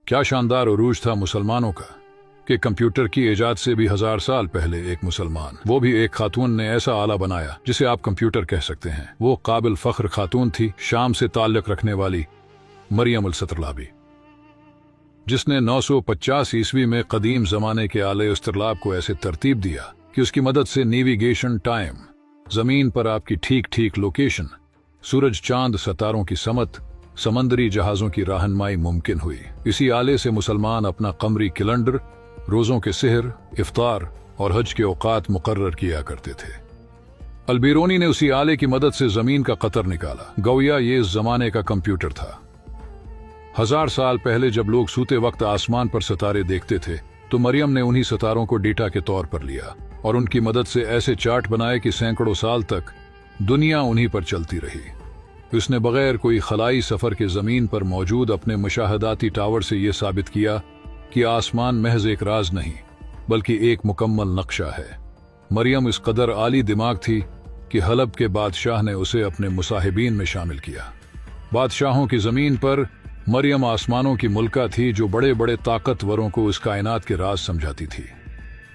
क्या शानदार उरूज था मुसलमानों का कि कंप्यूटर की इजाद से भी 1000 साल पहले एक मुसलमान, वो भी एक खातून ने ऐसा आला बनाया जिसे आप कंप्यूटर कह सकते हैं। वो काबिल फख्र खातून थी, शाम से ताल्लुक रखने वाली मरियम अल-सतरलाबी, जिसने 950 ईस्वी में कदीम जमाने के आले इस्तिरलाब को ऐसे तरतीब दिया कि उसकी मदद से नेविगेशन टाइम, जमीन पर आपकी ठीक ठीक लोकेशन, सूरज चांद सितारों की समत, समंदरी जहाजों की रहनुमाई मुमकिन हुई। इसी आले से मुसलमान अपना कमरी कैलेंडर, रोजों के सेहर, इफ्तार और हज के औकात मुकर्रर किया करते थे। अलबीरोनी ने उसी आले की मदद से जमीन का कतर निकाला। गोया ये इस जमाने का कंप्यूटर था। 1000 साल पहले जब लोग सूते वक्त आसमान पर सितारे देखते थे तो मरियम ने उन्हीं सितारों को डेटा के तौर पर लिया और उनकी मदद से ऐसे चार्ट बनाए कि सैकड़ों साल तक दुनिया उन्हीं पर चलती रही। उसने बगैर कोई खलाई सफर के जमीन पर मौजूद अपने मुशाहदाती टावर से यह साबित किया कि आसमान महज एक राज नहीं बल्कि एक मुकम्मल नक्शा है। मरियम इस कदर आली दिमाग थी कि हलब के बादशाह ने उसे अपने मुसाहिबीन में शामिल किया। बादशाहों की जमीन पर मरियम आसमानों की मुल्का थी जो बड़े बड़े ताकतवरों को इस कायनात के राज समझाती थी।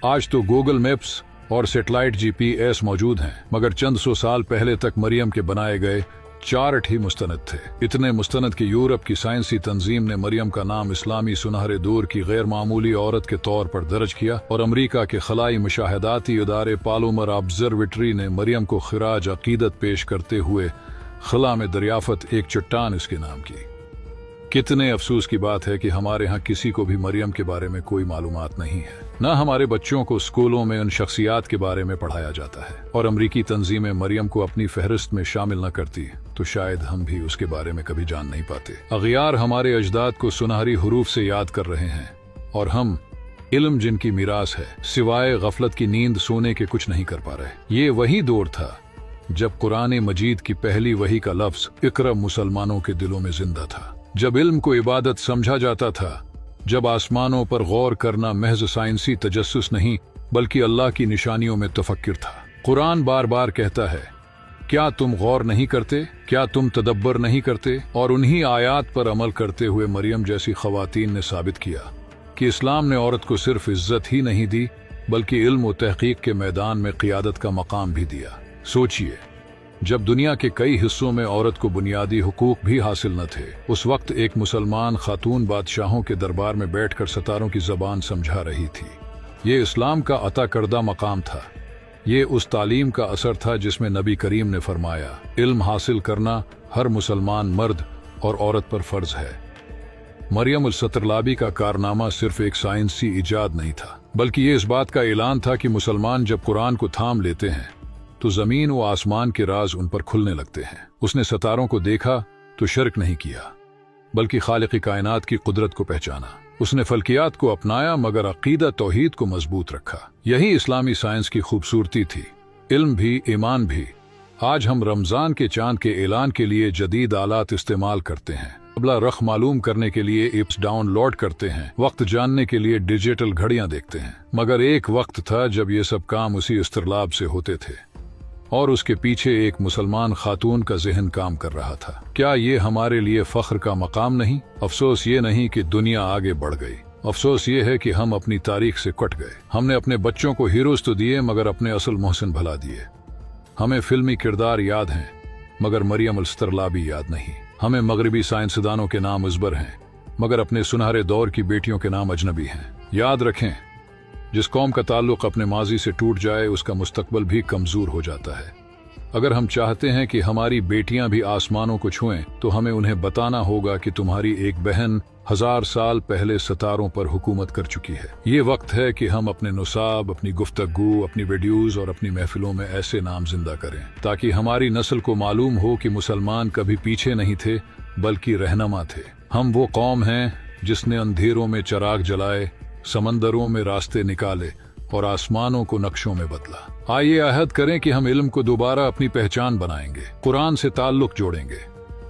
आज तो गूगल मैप्स और सैटेलाइट GPS मौजूद हैं, मगर चंद सौ साल पहले तक मरियम के बनाए गए चार्ट ही मुस्तनद थे। इतने मुस्तनद कि यूरोप की साइंसी तंजीम ने मरियम का नाम इस्लामी सुनहरे दौर की गैर मामूली औरत के तौर पर दर्ज किया और अमरीका के खलाई मुशाहदाती इदारे पालोमर ऑब्जर्वेटरी ने मरियम को खिराज अकीदत पेश करते हुए खला में दरियाफत एक चट्टान इसके नाम की। कितने अफसोस की बात है कि हमारे यहाँ किसी को भी मरियम के बारे में कोई मालूमात नहीं है। न हमारे बच्चों को स्कूलों में उन शख्सियात के बारे में पढ़ाया जाता है, और अमरीकी तंजीमें मरियम को अपनी फहरिस्त में शामिल न करती तो शायद हम भी उसके बारे में कभी जान नहीं पाते। अगियार हमारे अजदाद को सुनहरी हुरूफ से याद कर रहे हैं और हम इल्म जिनकी मीरास है सिवाय गफलत की नींद सोने के कुछ नहीं कर पा रहे। ये वही दौर था जब कुरान मजीद की पहली वही का लफ्ज इकरा मुसलमानों के दिलों में जिंदा था, जब इल्म को इबादत समझा जाता था, जब आसमानों पर गौर करना महज साइंसी तजस्सुस नहीं बल्कि अल्लाह की निशानियों में तफक्कुर था। कुरान बार बार कहता है, क्या तुम गौर नहीं करते, क्या तुम तदब्बर नहीं करते? और उन्हीं आयात पर अमल करते हुए मरियम जैसी खवातीन ने साबित किया कि इस्लाम ने औरत को सिर्फ इज्जत ही नहीं दी बल्कि इल्म और तहकीक के मैदान में क़ियादत का मकाम भी दिया। सोचिए, जब दुनिया के कई हिस्सों में औरत को बुनियादी हुकूक भी हासिल न थे, उस वक्त एक मुसलमान खातून बादशाहों के दरबार में बैठकर सितारों की जबान समझा रही थी। ये इस्लाम का अता करदा मकाम था। ये उस तालीम का असर था जिसमें नबी करीम ने फरमाया, इल्म हासिल करना हर मुसलमान मर्द और औरत पर फर्ज है। मरियम अल-सतरलाबी का कारनामा सिर्फ एक साइंसी इजाद नहीं था बल्कि ये इस बात का ऐलान था कि मुसलमान जब कुरान को थाम लेते हैं तो जमीन व आसमान के राज उन पर खुलने लगते हैं। उसने सितारों को देखा तो शिर्क नहीं किया बल्कि खालिक़ कायनात की कुदरत को पहचाना। उसने फल्कियात को अपनाया मगर अकीदा तौहीद को मजबूत रखा। यही इस्लामी साइंस की खूबसूरती थी, इल्म भी ईमान भी। आज हम रमजान के चांद के ऐलान के लिए जदीद आलात इस्तेमाल करते हैं, अबला रख मालूम करने के लिए ऐप्स डाउनलोड करते हैं, वक्त जानने के लिए डिजिटल घड़ियां देखते हैं, मगर एक वक्त था जब ये सब काम उसी इस्तिरलाब से होते थे और उसके पीछे एक मुसलमान खातून का जहन काम कर रहा था। क्या ये हमारे लिए फख्र का मकाम नहीं? अफसोस ये नहीं कि दुनिया आगे बढ़ गई, अफसोस ये है कि हम अपनी तारीख से कट गए। हमने अपने बच्चों को हीरोज तो दिए मगर अपने असल मोहसिन भुला दिए। हमें फिल्मी किरदार याद हैं मगर मरियम अल-सतरलाबी याद नहीं। हमें मगरबी साइंसदानों के नाम अजबर हैं मगर अपने सुनहरे दौर की बेटियों के नाम अजनबी हैं। याद रखें, जिस कौम का ताल्लुक अपने माजी से टूट जाए उसका मुस्तकबल भी कमजोर हो जाता है। अगर हम चाहते हैं कि हमारी बेटियां भी आसमानों को छुएं तो हमें उन्हें बताना होगा कि तुम्हारी एक बहन 1000 साल पहले सितारों पर हुकूमत कर चुकी है। ये वक्त है कि हम अपने नुसाब, अपनी गुफ्तगू, अपनी वीडियोज और अपनी महफिलों में ऐसे नाम जिंदा करें ताकि हमारी नस्ल को मालूम हो कि मुसलमान कभी पीछे नहीं थे बल्कि रहनुमा थे। हम वो कौम हैं जिसने अंधेरों में चिराग जलाए, समंदरों में रास्ते निकाले और आसमानों को नक्शों में बदला। आइए अहद करें कि हम इल्म को दोबारा अपनी पहचान बनाएंगे, कुरान से ताल्लुक जोड़ेंगे,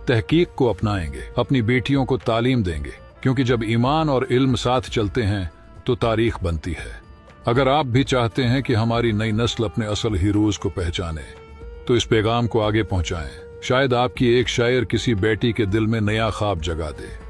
तहकीक को अपनाएंगे, अपनी बेटियों को तालीम देंगे, क्योंकि जब ईमान और इल्म साथ चलते हैं तो तारीख बनती है। अगर आप भी चाहते हैं कि हमारी नई नस्ल अपने असल हीरोज को पहचाने तो इस पैगाम को आगे पहुंचाएं। शायद आपकी एक शायर किसी बेटी के दिल में नया ख्वाब जगा दे।